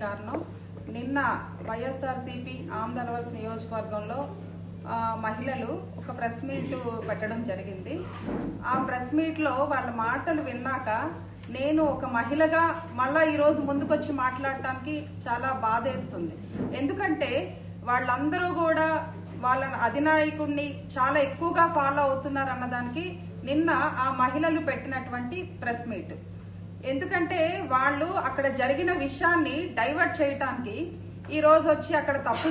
కారణం నిన్న వైఎస్ఆర్సీపీ ఆమ్దలవలస నియోజకవర్గంలో మహిళలు ఒక ప్రెస్ మీట్ పెట్టడం జరిగింది. ఆ ప్రెస్ మీట్లో వాళ్ళ మాటలు విన్నాక నేను ఒక మహిళగా మళ్ళా ఈరోజు ముందుకొచ్చి మాట్లాడటానికి చాలా బాధేస్తుంది. ఎందుకంటే వాళ్ళందరూ కూడా వాళ్ళ అధినాయకుడిని చాలా ఎక్కువగా ఫాలో అవుతున్నారు అన్నదానికి నిన్న ఆ మహిళలు పెట్టినటువంటి ప్రెస్ మీట్. ఎందుకంటే వాళ్ళు అక్కడ జరిగిన విషయాన్ని డైవర్ట్ చేయటానికి ఈ రోజు వచ్చి అక్కడ తప్పు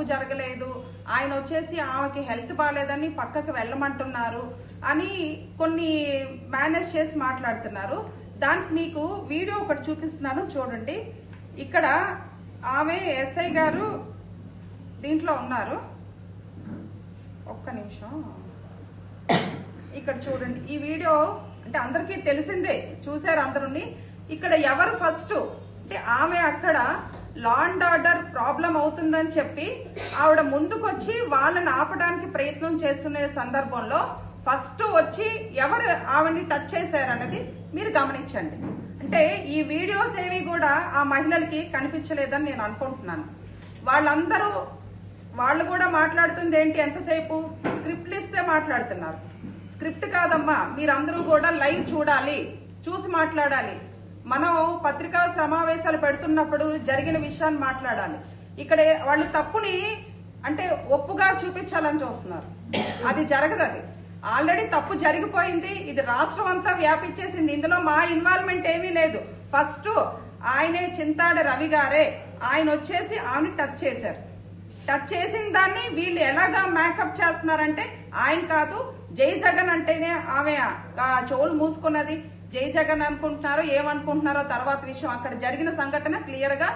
జరగలేదు, ఆయన వచ్చేసి ఆమెకి హెల్త్ బాగాలేదని పక్కకు వెళ్ళమంటున్నారు అని కొన్ని మేనేజ్ చేసి మాట్లాడుతున్నారు. దానికి మీకు వీడియో ఒకటి చూపిస్తున్నాను, చూడండి. ఇక్కడ ఆమె ఎస్ఐ గారు దీంట్లో ఉన్నారు, ఒక్క నిమిషం. ఇక్కడ చూడండి, ఈ వీడియో అంటే అందరికీ తెలిసిందే, చూశారు అందరుని. ఇక్కడ ఎవరు ఫస్ట్ అంటే ఆమె అక్కడ లా అండ్ ఆర్డర్ ప్రాబ్లం అవుతుందని చెప్పి ఆవిడ ముందుకొచ్చి వాళ్ళని ఆపడానికి ప్రయత్నం చేస్తున్న సందర్భంలో ఫస్ట్ వచ్చి ఎవరు ఆవిడని టచ్ చేశారన్నది మీరు గమనించండి. అంటే ఈ వీడియోస్ ఏవి కూడా ఆ మహిళలకి కనిపించలేదని నేను అనుకుంటున్నాను. వాళ్ళు కూడా మాట్లాడుతుంది ఏంటి, ఎంతసేపు స్క్రిప్ట్లు ఇస్తే మాట్లాడుతున్నారు. స్క్రిప్ట్ కాదమ్మా, మీరందరూ కూడా లైవ్ చూడాలి, చూసి మాట్లాడాలి. మనం పత్రికా సమావేశాలు పెడుతున్నప్పుడు జరిగిన విషయాన్ని మాట్లాడాలి. ఇక్కడ వాళ్ళు తప్పుని అంటే ఒప్పుగా చూపించాలని చూస్తున్నారు. అది జరగదు. అది ఆల్రెడీ తప్పు జరిగిపోయింది. ఇది రాష్ట్రం అంతా వ్యాపించేసింది. ఇందులో మా ఇన్వాల్వ్మెంట్ ఏమీ లేదు. ఫస్ట్ ఆయనే చింతాడ రవి గారే ఆయన వచ్చేసి ఆమెని టచ్ చేశారు. టచ్ చేసిన దాన్ని వీళ్ళు ఎలాగా మేకప్ చేస్తున్నారంటే ఆయన కాదు, జై జగన్ అంటేనే ఆమె చెవులు మూసుకున్నది. జై జగన్ అనుకుంటున్నారో ఏమనుకుంటున్నారో తర్వాత విషయం. అక్కడ జరిగిన సంఘటన క్లియర్ గా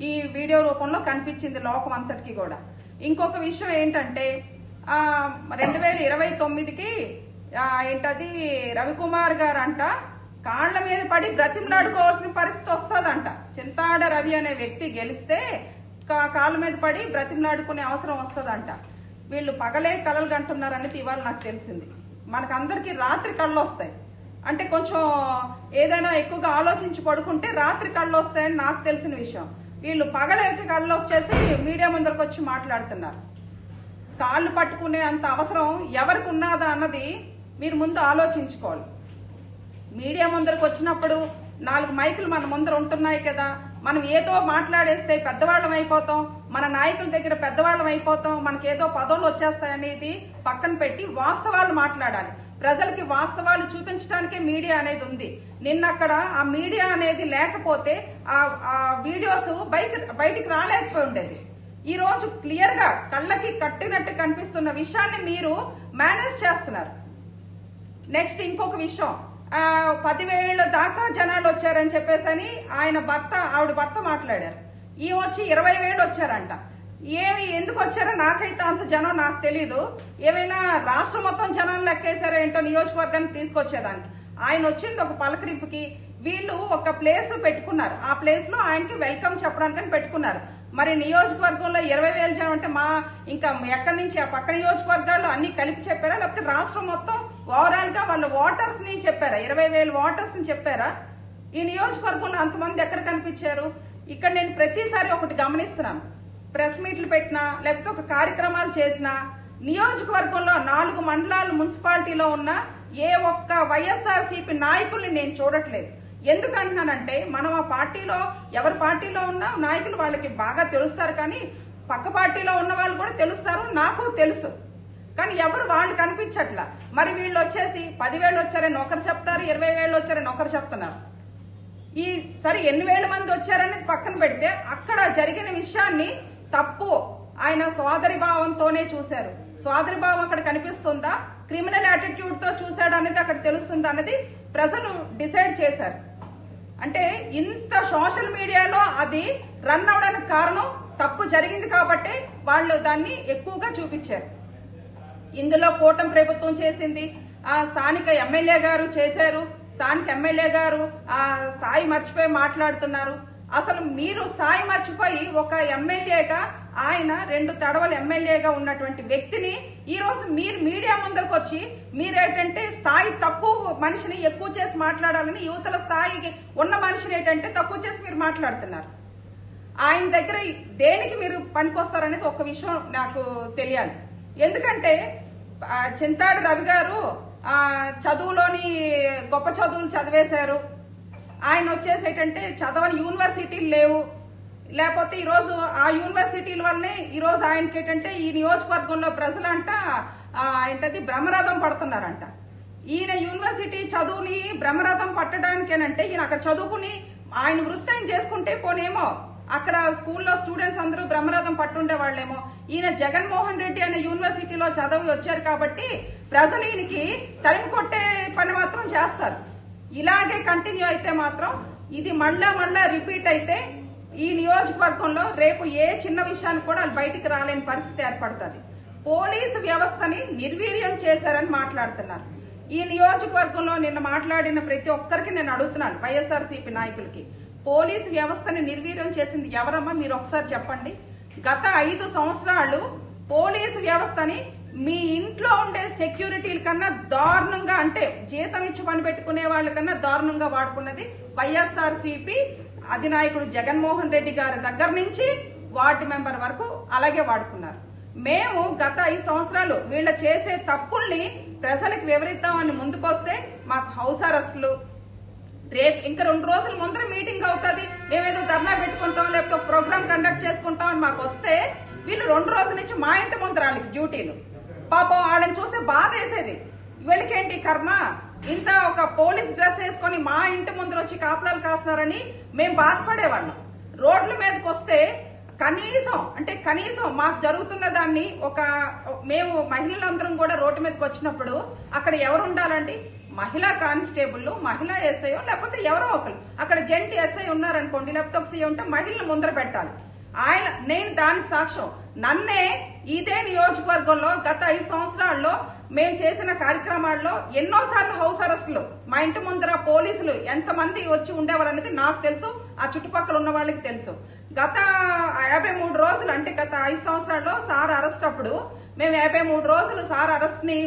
ఈ వీడియో రూపంలో కనిపించింది లోకం అంతటికి కూడా. ఇంకొక విషయం ఏంటంటే 2029కి ఏంటది రవికుమార్ గారు అంట కాళ్ల మీద పడి బ్రతిమలాడుకోవాల్సిన పరిస్థితి వస్తుందంట. చింతాడ రవి అనే వ్యక్తి గెలిస్తే కాళ్ళ మీద పడి బ్రతిమలాడుకునే అవసరం వస్తుందంట. వీళ్ళు పగలే కలలు కంటున్నారు అనేది ఇవాళ నాకు తెలిసింది. మనకందరికి రాత్రి కళ్ళు వస్తాయి. అంటే కొంచెం ఏదైనా ఎక్కువగా ఆలోచించి పడుకుంటే రాత్రి కళ్ళు వస్తాయని నాకు తెలిసిన విషయం. వీళ్ళు పగలేటి కళ్ళు వచ్చేసి మీడియా ముందరకు వచ్చి మాట్లాడుతున్నారు. కాళ్ళు పట్టుకునే అంత అవసరం ఎవరికి ఉన్నదా అన్నది మీరు ముందు ఆలోచించుకోవాలి. మీడియా ముందరకు వచ్చినప్పుడు 4 మైకులు మన ముందర ఉంటున్నాయి కదా, మనం ఏదో మాట్లాడేస్తే పెద్దవాళ్ళం అయిపోతాం, మన నాయకుల దగ్గర పెద్దవాళ్ళం అయిపోతాం, మనకేదో పదవులు వచ్చేస్తాయనేది పక్కన పెట్టి వాస్తవాలు మాట్లాడాలి. ప్రజలకి వాస్తవాలు చూపించడానికే మీడియా అనేది ఉంది. నిన్న అక్కడ ఆ మీడియా అనేది లేకపోతే ఆ వీడియోస్ బయటికి రాలేకపోయి ఉండేది. ఈ రోజు క్లియర్ గా కళ్ళకి కట్టినట్టు కనిపిస్తున్న విషయాన్ని మీరు మేనేజ్ చేస్తున్నారు. నెక్స్ట్ ఇంకొక విషయం, 10,000 దాకా జనాలు వచ్చారని చెప్పేసి ఆవిడ భర్త మాట్లాడారు. ఈ వచ్చి 20,000 వచ్చారంట. ఎందుకు వచ్చారో నాకైతే అంత జనం నాకు తెలీదు. ఏమైనా రాష్ట్రం మొత్తం జనాలు లెక్కేశారో ఏంటో నియోజకవర్గానికి తీసుకొచ్చేదానికి. ఆయన వచ్చింది ఒక పలకరింపుకి. వీళ్ళు ఒక ప్లేస్ పెట్టుకున్నారు, ఆ ప్లేస్ లో ఆయనకి వెల్కమ్ చెప్పడానికి పెట్టుకున్నారు. మరి నియోజకవర్గంలో 20,000 జనం అంటే ఇంకా ఎక్కడి నుంచి ఆ పక్క నియోజకవర్గాల్లో అన్ని కలిపి చెప్పారా, లేకపోతే రాష్ట్రం మొత్తం ఓవరాల్ గా వాళ్ళ ఓటర్స్ ని చెప్పారా? 20,000 ఓటర్స్ ని చెప్పారా? ఈ నియోజకవర్గంలో అంతమంది ఎక్కడ కనిపించారు? ఇక్కడ నేను ప్రతిసారి ఒకటి గమనిస్తున్నాను, ప్రెస్ మీట్లు పెట్టినా లేకపోతే ఒక కార్యక్రమాలు చేసినా నియోజకవర్గంలో 4 మండలాలు మున్సిపాలిటీలో ఉన్న ఏ ఒక్క వైఎస్ఆర్సీపీ నాయకుల్ని నేను చూడట్లేదు. ఎందుకంటున్నానంటే మనం ఆ పార్టీలో ఎవరి పార్టీలో ఉన్న నాయకులు వాళ్ళకి బాగా తెలుస్తారు, కానీ పక్క పార్టీలో ఉన్న వాళ్ళు కూడా తెలుస్తారు, నాకు తెలుసు. కానీ ఎవరు వాళ్ళు కనిపించట్లా. మరి వీళ్ళు వచ్చేసి 10,000 వచ్చారని ఒకరు చెప్తారు, 20,000 వచ్చారని ఒకరు చెప్తున్నారు. ఈ సరే ఎన్ని వేల మంది వచ్చారనేది పక్కన పెడితే అక్కడ జరిగిన విషయాన్ని తప్పు ఆయన సోదరి భావంతోనే చూశారు. సోదరి భావం అక్కడ కనిపిస్తుందా, క్రిమినల్ యాటిట్యూడ్ తో చూశాడు అనేది అక్కడ తెలుస్తుందా అన్నది ప్రజలు డిసైడ్ చేశారు. అంటే ఇంత సోషల్ మీడియాలో అది రన్ అవడానికి కారణం తప్పు జరిగింది కాబట్టి వాళ్ళు దాన్ని ఎక్కువగా చూపించారు. ఇందులో కూటమి ప్రభుత్వం చేసింది, ఆ స్థానిక ఎమ్మెల్యే గారు చేశారు. స్థానిక ఎమ్మెల్యే గారు ఆ స్థాయి మర్చిపోయి మాట్లాడుతున్నారు. అసలు మీరు స్థాయి మర్చిపోయి ఒక ఎమ్మెల్యేగా ఆయన 2 తడవలు ఎమ్మెల్యేగా ఉన్నటువంటి వ్యక్తిని ఈ రోజు మీరు మీడియా ముందరకు వచ్చి మీరేంటంటే స్థాయి తక్కువ మనిషిని ఎక్కువ చేసి మాట్లాడాలని యువతల స్థాయికి ఉన్న మనిషిని ఏంటంటే తక్కువ చేసి మీరు మాట్లాడుతున్నారు. ఆయన దగ్గర దేనికి మీరు పనికొస్తారనేది ఒక విషయం నాకు తెలియాలి. ఎందుకంటే చింతాడు రవి గారు చదువులోని గొప్ప చదువులు చదివేశారు. ఆయన వచ్చేసి ఏంటంటే చదవని యూనివర్సిటీలు లేవు, లేకపోతే ఈరోజు ఆ యూనివర్సిటీల వల్లనే ఈరోజు ఆయనకి ఏంటంటే ఈ నియోజకవర్గంలో ప్రజలంట ఏంటది బ్రహ్మరథం పడుతున్నారంట. ఈయన యూనివర్సిటీ చదువుని బ్రహ్మరథం పట్టడానికేనంటే ఈయన అక్కడ చదువుకుని ఆయన వృత్తి ఆయన చేసుకుంటే పోనేమో అక్కడ స్కూల్లో స్టూడెంట్స్ అందరూ బ్రహ్మరథం పట్టుండే వాళ్ళేమో. ఈయన జగన్మోహన్ రెడ్డి అనే యూనివర్సిటీలో చదివి వచ్చారు కాబట్టి ప్రజలు ఈయనకి తరిమి కొట్టే పని మాత్రం చేస్తారు. ఇలాగే కంటిన్యూ అయితే మాత్రం ఇది మళ్ళా రిపీట్ అయితే ఈ నియోజకవర్గంలో రేపు ఏ చిన్న విషయానికి కూడా బయటికి రాలేని పరిస్థితి ఏర్పడుతుంది. పోలీసు వ్యవస్థని నిర్వీర్యం చేశారని మాట్లాడుతున్నారు. ఈ నియోజకవర్గంలో నిన్న మాట్లాడిన ప్రతి ఒక్కరికి నేను అడుగుతున్నాను, వైఎస్ఆర్సీపీ నాయకులకి, పోలీసు వ్యవస్థని నిర్వీర్యం చేసింది ఎవరమ్మా మీరు ఒకసారి చెప్పండి. గత 5 సంవత్సరాలు పోలీసు వ్యవస్థని మీ ఇంట్లో ఉండే సెక్యూరిటీల కన్నా దారుణంగా, అంటే జీతం ఇచ్చి పని పెట్టుకునే వాళ్ళ కన్నా దారుణంగా వాడుకున్నది వైఎస్ఆర్సీపీ అధినాయకుడు జగన్మోహన్ రెడ్డి గారి దగ్గర నుంచి వార్డు మెంబర్ వరకు అలాగే వాడుకున్నారు. మేము గత 5 సంవత్సరాలు వీళ్ళ చేసే తప్పుల్ని ప్రజలకు వివరిద్దామని ముందుకొస్తే మాకు హౌస్ అరెస్టులు, రేపు ఇంకా 2 రోజుల ముందర మీటింగ్ అవుతుంది, మేమేదో ధర్నా పెట్టుకుంటాం లేకపోతే ప్రోగ్రామ్ కండక్ట్ చేసుకుంటాం అని మాకు వస్తే వీళ్ళు 2 రోజుల నుంచి మా ఇంటి ముందర వాళ్ళకి డ్యూటీలు. పాపం వాళ్ళని చూస్తే బాధ వేసేది, వీళ్ళకేంటి కర్మ, ఇంత ఒక పోలీస్ డ్రెస్ వేసుకొని మా ఇంటి ముందర వచ్చి కాపలాలు కాస్తున్నారని మేము బాధపడేవాళ్ళం. రోడ్ల మీదకి వస్తే కనీసం మాకు జరుగుతున్న దాన్ని మేము మహిళలందరం కూడా రోడ్డు మీదకి వచ్చినప్పుడు అక్కడ ఎవరు ఉండాలండి? మహిళా కానిస్టేబుల్, మహిళా ఎస్ఐ, లేకపోతే ఎవరో ఒకరు అక్కడ జెంట్ ఎస్ఐ ఉన్నారనుకోండి, లేకపోతే ఒక సీఏ ఉంటే మహిళలు ముందర పెట్టాలి. నేను దానికి సాక్ష్యం. నన్నే ఇదే నియోజకవర్గంలో గత 5 సంవత్సరాల్లో మేము చేసిన కార్యక్రమాల్లో ఎన్నోసార్లు హౌస్ అరెస్టులు, మా ఇంటి ముందర పోలీసులు ఎంతమంది వచ్చి ఉండేవారు అనేది నాకు తెలుసు, ఆ చుట్టుపక్కల ఉన్న వాళ్ళకి తెలుసు. గత 53 రోజులు, అంటే గత 5 సంవత్సరాల్లో సార్ అరెస్ట్ అప్పుడు మేము 53 రోజులు సార్ అరెస్ట్ ని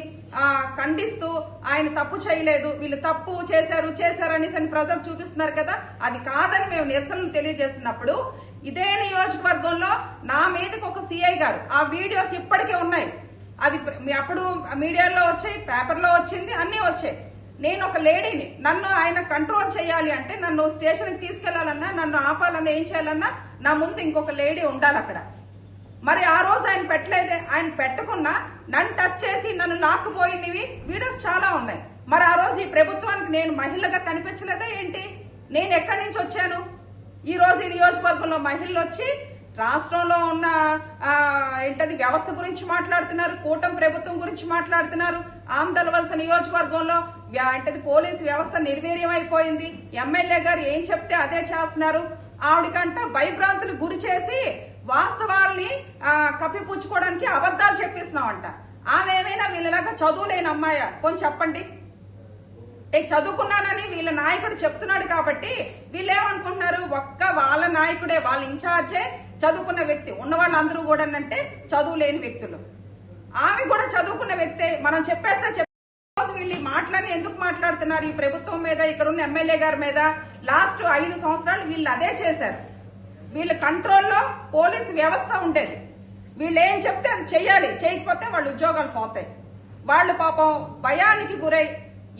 ఖండిస్తూ ఆయన తప్పు చేయలేదు, వీళ్ళు తప్పు చేశారు అనేసి ప్రజలు చూపిస్తున్నారు కదా, అది కాదని మేము నిరసనలు తెలియజేసినప్పుడు ఇదే నియోజకవర్గంలో నా మీదకి ఒక సిఐ గారు, ఆ వీడియోస్ ఇప్పటికే ఉన్నాయి, అది అప్పుడు మీడియాలో వచ్చాయి, పేపర్లో వచ్చింది, అన్ని వచ్చాయి. నేను ఒక లేడీని, నన్ను ఆయన కంట్రోల్ చేయాలి అంటే, నన్ను స్టేషన్కి తీసుకెళ్లాలన్నా, నన్ను ఆపాలన్నా, ఏం చేయాలన్నా నా ముందు ఇంకొక లేడీ ఉండాలి అక్కడ. మరి ఆ రోజు ఆయన పెట్టలేదే, ఆయన పెట్టకున్నా నన్ను టచ్ చేసి నన్ను లాక్కుపోయినవి వీడియోస్ చాలా ఉన్నాయి. మరి ఆ రోజు ఈ ప్రభుత్వానికి నేను మహిళగా కనిపించలేదా ఏంటి? నేను ఎక్కడి నుంచి వచ్చాను? ఈ రోజు ఈ నియోజకవర్గంలో మహిళలు వచ్చి రాష్ట్రంలో ఉన్న వ్యవస్థ గురించి మాట్లాడుతున్నారు, కూటమి ప్రభుత్వం గురించి మాట్లాడుతున్నారు. ఆమదలవలస నియోజకవర్గంలో పోలీసు వ్యవస్థ నిర్వీర్యం అయిపోయింది, ఎమ్మెల్యే గారు ఏం చెప్తే అదే చేస్తున్నారు, ఆవిడకంట భయభ్రాంతులు గురి చేసి వాస్తవాల్ని కప్పిపుచ్చుకోవడానికి అబద్ధాలు చెప్పిస్తున్నామంట. ఆమె ఏమైనా వీళ్ళలాగా చదువులేని అమ్మాయ? కొంచెం చెప్పండి. చదువుకున్నానని వీళ్ళ నాయకుడు చెప్తున్నాడు కాబట్టి వీళ్ళేమనుకుంటున్నారు, ఒక్క వాళ్ళ నాయకుడే, వాళ్ళ ఇన్ఛార్జే చదువుకున్న వ్యక్తి, ఉన్న వాళ్ళందరూ కూడా అంటే చదువు లేని వ్యక్తులు. ఆమె కూడా చదువుకున్న వ్యక్తే, మనం చెప్పేస్తే వీళ్ళు మాటలని ఎందుకు మాట్లాడుతున్నారు ఈ ప్రభుత్వం మీద, ఇక్కడ ఉన్న ఎమ్మెల్యే గారి మీద? లాస్ట్ 5 సంవత్సరాలు వీళ్ళు అదే చేశారు. వీళ్ళ కంట్రోల్లో పోలీసు వ్యవస్థ ఉండేది, వీళ్ళు ఏం చెప్తే అది చెయ్యాలి, చేయకపోతే వాళ్ళ ఉద్యోగాలు పోతాయి. వాళ్ళు పాపం భయానికి గురై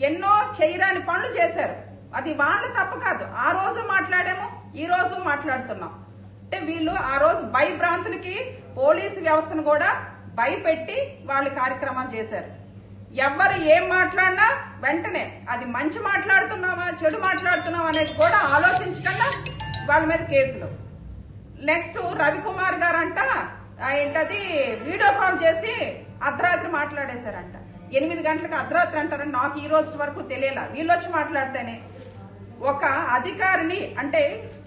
ఎన్నో చేయరాని పనులు చేశారు. అది వాళ్ళ తప్పు కాదు, ఆ రోజు మాట్లాడాము, ఈ రోజు మాట్లాడుతున్నాం. అంటే వీళ్ళు ఆ రోజు భయభ్రాంతులకి పోలీసు వ్యవస్థను కూడా భయపెట్టి వాళ్ళు కార్యక్రమాలు చేశారు. ఎవరు ఏం మాట్లాడినా వెంటనే అది మంచి మాట్లాడుతున్నావా చెడు మాట్లాడుతున్నావా అనేది కూడా ఆలోచించకుండా వాళ్ళ మీద కేసులు. నెక్స్ట్ రవికుమార్ గారు అంట వీడియో కాల్ చేసి అర్ధరాత్రి మాట్లాడేశారంట. 8 గంటలకు అర్ధరాత్రి అంటారని నాకు ఈ రోజు వరకు తెలియలా. వీళ్ళు వచ్చి మాట్లాడితేనే ఒక అధికారిని, అంటే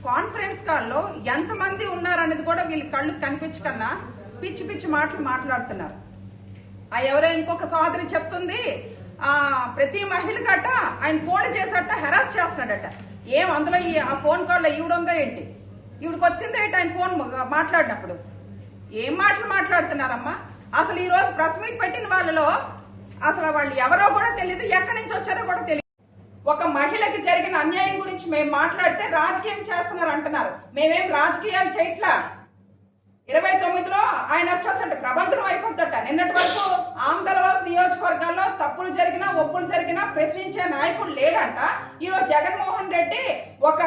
కాన్ఫరెన్స్ కాల్లో ఎంతమంది ఉన్నారనేది కూడా వీళ్ళ కళ్ళు కనిపించకన్నా పిచ్చి మాటలు మాట్లాడుతున్నారు. ఎవరో ఇంకొక సోదరి చెప్తుంది, ప్రతి మహిళ గట్ట ఆయన ఫోన్ చేసట హెరాస్ చేస్తున్నాడట. ఏం అందులో ఆ ఫోన్ కాల్లో ఈవిడుందో ఏంటి, ఈవిడికి వచ్చింది ఏంటి ఆయన ఫోన్ మాట్లాడినప్పుడు? ఏం మాటలు మాట్లాడుతున్నారమ్మా? అసలు ఈ రోజు ప్రెస్ మీట్ పెట్టిన వాళ్ళలో అసలు వాళ్ళు ఎవరో కూడా తెలియదు, ఎక్కడి నుంచి వచ్చారో కూడా తెలియదు. ఒక మహిళకి జరిగిన అన్యాయం గురించి మేము మాట్లాడితే రాజకీయం చేస్తున్నారు అంటున్నారు. మేమేం రాజకీయాలు చేయట్లా. 29లో ఆయన వచ్చేసంటే ప్రబంధనం అయిపోద్దట. నిన్నటి వరకు ఆంధ్రవలస నియోజకవర్గాల్లో తప్పులు జరిగినా ఒప్పులు జరిగినా ప్రశ్నించే నాయకుడు లేడంట. ఈరోజు జగన్మోహన్ రెడ్డి ఒక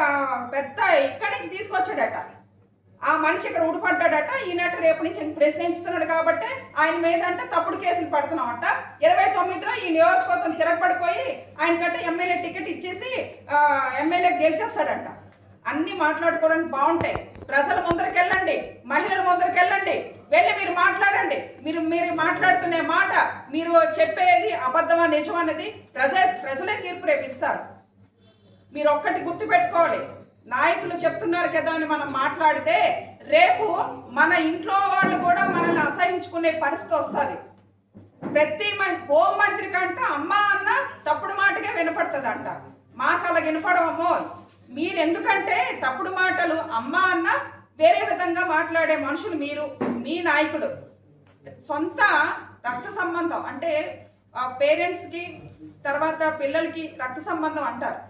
పెద్ద ఇక్కడి నుంచి తీసుకొచ్చాడట. ఆ మనిషి ఇక్కడ ఉడిపడ్డాడట. ఈనాటి రేపు నుంచి ప్రశ్నించుతున్నాడు కాబట్టి ఆయన మీద అంటే తప్పుడు కేసులు పడుతున్నామట. 29లో ఈ నియోజకవర్గం తిరగబడిపోయి ఆయనకంటే ఎమ్మెల్యే టికెట్ ఇచ్చేసి ఎమ్మెల్యే గెలిచేస్తాడంట. అన్ని మాట్లాడుకోవడానికి బాగుంటాయి. ప్రజల ముందరికి వెళ్ళండి, మహిళల ముందరికి వెళ్ళండి, వెళ్ళి మీరు మాట్లాడండి. మీరు మాట్లాడుతున్న మాట, మీరు చెప్పేది అబద్ధమా నిజం అనేది ప్రజలే తీర్పు రేపిస్తారు. మీరు ఒక్కటి గుర్తు పెట్టుకోవాలి, నాయకులు చెప్తున్నారు కదా అని మనం మాట్లాడితే రేపు మన ఇంట్లో వాళ్ళు కూడా మనల్ని అసహించుకునే పరిస్థితి వస్తుంది. ప్రతి హోంమంత్రి కంట అమ్మ అన్న తప్పుడు మాటగా వినపడుతుంది అంట. మాకు అలా వినపడమో. మీరు ఎందుకంటే తప్పుడు మాటలు అమ్మ అన్న వేరే విధంగా మాట్లాడే మనుషులు మీరు. మీ నాయకుడు సొంత రక్త సంబంధం అంటే పేరెంట్స్కి తర్వాత పిల్లలకి రక్త సంబంధం అంటారు.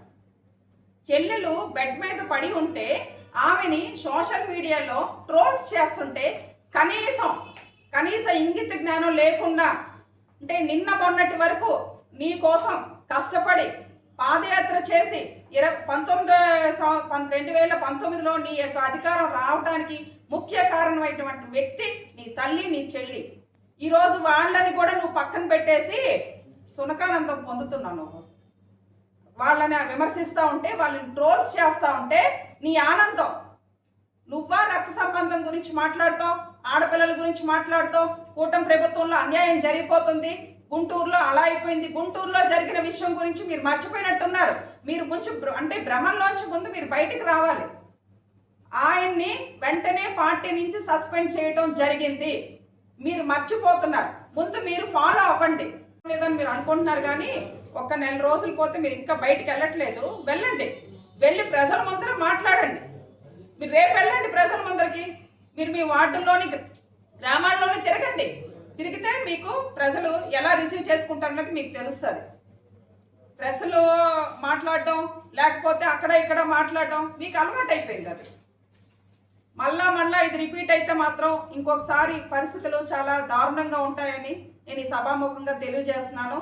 చెల్లెలు బెడ్ మీద పడి ఉంటే ఆమెని సోషల్ మీడియాలో ట్రోల్స్ చేస్తుంటే కనీస ఇంగిత జ్ఞానం లేకుండా, అంటే నిన్న మొన్నటి వరకు నీ కోసం కష్టపడి పాదయాత్ర చేసి 2019లో నీ యొక్క అధికారం రావడానికి ముఖ్య కారణమైనటువంటి వ్యక్తి నీ తల్లి, నీ చెల్లి. ఈరోజు వాళ్ళని కూడా నువ్వు పక్కన పెట్టేసి సునకానందం పొందుతున్నావు. నువ్వు వాళ్ళని విమర్శిస్తూ ఉంటే, వాళ్ళని ట్రోల్స్ చేస్తూ ఉంటే నీ ఆనందం. నువ్వా రక్త సంబంధం గురించి మాట్లాడుతావు, ఆడపిల్లల గురించి మాట్లాడుతావు. కూటమి ప్రభుత్వంలో అన్యాయం జరిగిపోతుంది, గుంటూరులో అలా అయిపోయింది. గుంటూరులో జరిగిన విషయం గురించి మీరు మర్చిపోయినట్టున్నారు. మీరు అంటే భ్రమంలోంచి ముందు మీరు బయటికి రావాలి. ఆయన్ని వెంటనే పార్టీ నుంచి సస్పెండ్ చేయడం జరిగింది. మీరు మర్చిపోతున్నారు. ముందు మీరు ఫాలో అవ్వండి. లేదని మీరు అనుకుంటున్నారు కానీ ఒక నెల రోజులు పోతే మీరు ఇంకా బయటికి వెళ్ళట్లేదు. వెళ్ళండి, వెళ్ళి ప్రజల ముందర మాట్లాడండి. మీరు రేపు వెళ్ళండి ప్రజల ముందరికి. మీరు మీ వార్డుల్లోని గ్రామాల్లోని తిరగండి. తిరిగితే మీకు ప్రజలు ఎలా రిసీవ్ చేసుకుంటారన్నది మీకు తెలుస్తుంది. ప్రజలు మాట్లాడడం లేకపోతే అక్కడ ఇక్కడ మాట్లాడడం మీకు అలవాటు అయిపోయింది. అది మళ్ళా ఇది రిపీట్ అయితే మాత్రం ఇంకొకసారి పరిస్థితులు చాలా దారుణంగా ఉంటాయని నేను ఈ సభాముఖంగా తెలియజేస్తున్నాను.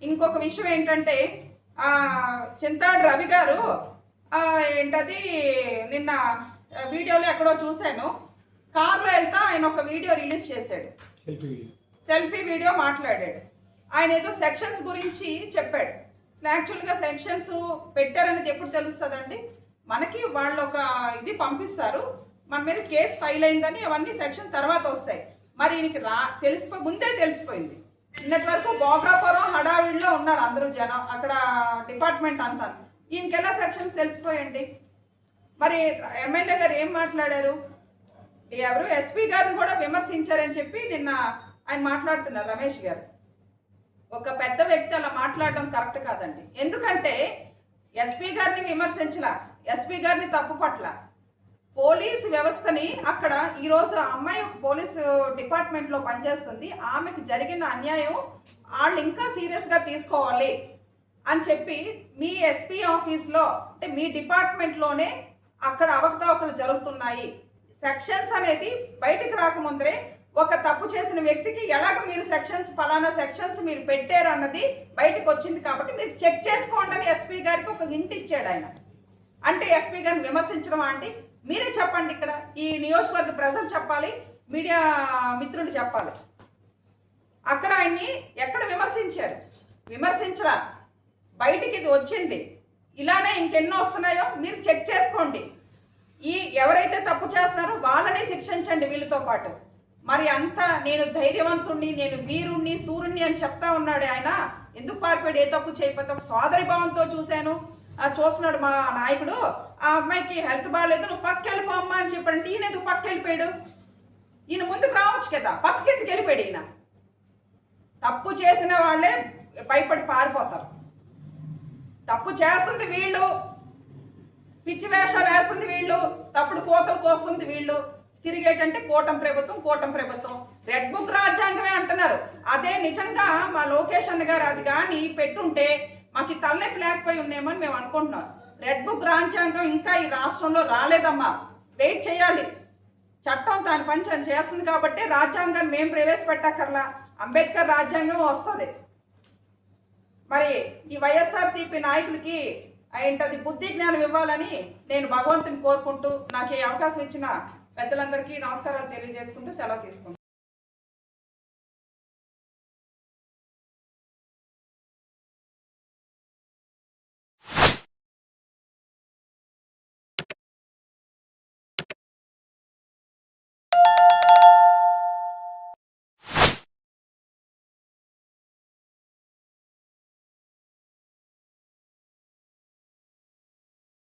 ఇంకొక విషయం ఏంటంటే చింతాడు రవి గారు ఏంటది నిన్న వీడియోలో ఎక్కడో చూశాను, కార్లో వెళ్తా ఆయన ఒక వీడియో రిలీజ్ చేశాడు. సెల్ఫీ వీడియో మాట్లాడాడు. ఆయన ఏదో సెక్షన్స్ గురించి చెప్పాడు. యాక్చువల్గా సెక్షన్స్ పెట్టారనేది ఎప్పుడు తెలుస్తుందండి? మనకి వాళ్ళు ఒక ఇది పంపిస్తారు, మన మీద కేసు ఫైల్ అయిందని అవన్నీ సెక్షన్ తర్వాత వస్తాయి. మరి ఈయనకి ముందే తెలిసిపోయింది. నిన్నటి వరకు భోగాపురం హడావిడిలో ఉన్నారు అందరూ జనం, అక్కడ డిపార్ట్మెంట్ అంతా. ఈయనకెలా సెక్షన్స్ తెలిసిపోయండి? మరి ఎమ్మెల్యే గారు ఏం మాట్లాడారు? ఎవరు ఎస్పీ గారిని కూడా విమర్శించారని చెప్పి నిన్న ఆయన మాట్లాడుతున్నారు రమేష్ గారు. ఒక పెద్ద వ్యక్తి అలా మాట్లాడడం కరెక్ట్ కాదండి. ఎందుకంటే ఎస్పీ గారిని విమర్శించలా, ఎస్పీ గారిని తప్పు పట్ల పోలీసు వ్యవస్థని అక్కడ ఈరోజు అమ్మాయి ఒక పోలీసు డిపార్ట్మెంట్లో పనిచేస్తుంది, ఆమెకు జరిగిన అన్యాయం వాళ్ళు ఇంకా సీరియస్గా తీసుకోవాలి అని చెప్పి మీ ఎస్పీ ఆఫీస్లో అంటే మీ డిపార్ట్మెంట్లోనే అక్కడ అవకతవకలు జరుగుతున్నాయి. సెక్షన్స్ అనేది బయటకు రాకముందరే ఒక తప్పు చేసిన వ్యక్తికి ఎలాగ మీరు సెక్షన్స్ ఫలానా సెక్షన్స్ మీరు పెట్టారు అన్నది బయటకు వచ్చింది కాబట్టి మీరు చెక్ చేసుకోండి అని ఎస్పీ గారికి ఒక హింట్ ఇచ్చాడు ఆయన. అంటే ఎస్పీ గారిని విమర్శించడం అంటే మీరే చెప్పండి. ఇక్కడ ఈ నియోజకవర్గ ప్రజలు చెప్పాలి, మీడియా మిత్రులు చెప్పాలి. అక్కడ ఆయన్ని ఎక్కడ విమర్శించారు? విమర్శించరా, బయటికి ఇది వచ్చింది. ఇలానే ఇంకెన్నో వస్తున్నాయో మీరు చెక్ చేసుకోండి. ఎవరైతే తప్పు చేస్తున్నారో వాళ్ళని శిక్షించండి వీళ్ళతో పాటు. మరి అంతా నేను ధైర్యవంతుణ్ణి, నేను వీరుణ్ణి, సూర్యుణ్ణి అని చెప్తా ఉన్నాడు ఆయన. ఎందుకు పారిపోయాడు? ఏ తప్పు చేయకపోతే ఒక సోదరి భావంతో చూశాను, చూస్తున్నాడు మా నాయకుడు. ఆ అమ్మాయికి హెల్త్ బాగాలేదు, నువ్వు పక్కకి వెళ్ళిపో అమ్మా అని చెప్పండి. ఈయన ఎందుకు పక్కకి వెళ్ళిపోయాడు? ఈయన ముందుకు రావచ్చు కదా, పక్కకి ఎందుకు వెళ్ళిపోయాడు ఈయన? తప్పు చేసిన వాళ్ళే భయపడి పారిపోతారు. తప్పు చేస్తుంది వీళ్ళు, పిచ్చి వేషాలు వేస్తుంది వీళ్ళు, తప్పుడు కోతలు కోస్తుంది వీళ్ళు. తిరిగేటంటే కూటమి ప్రభుత్వం రెడ్ బుక్ రాజ్యాంగమే అంటున్నారు. అదే నిజంగా మా లోకేష్ అన్న గారు అది కానీ పెట్టుంటే మాకు ఈ తలనొప్పి లేకపోయి ఉన్నామని మేము అనుకుంటున్నాం. రెడ్ బుక్ రాజ్యాంగం ఇంకా ఈ రాష్ట్రంలో రాలేదమ్మా, వెయిట్ చేయాలి. చట్టం దాని పని చేస్తుంది కాబట్టి రాజ్యాంగాన్ని మేము ప్రవేశపెట్టక్కర్లా, అంబేద్కర్ రాజ్యాంగం వస్తుంది. మరి ఈ వైఎస్ఆర్సీపీ నాయకులకి ఏంటది బుద్ధి జ్ఞానం ఇవ్వాలని నేను భగవంతుని కోరుకుంటూ నాకు ఈ అవకాశం ఇచ్చిన పెద్దలందరికీ నమస్కారాలు తెలియజేసుకుంటూ సెలవు తీసుకుంటాను.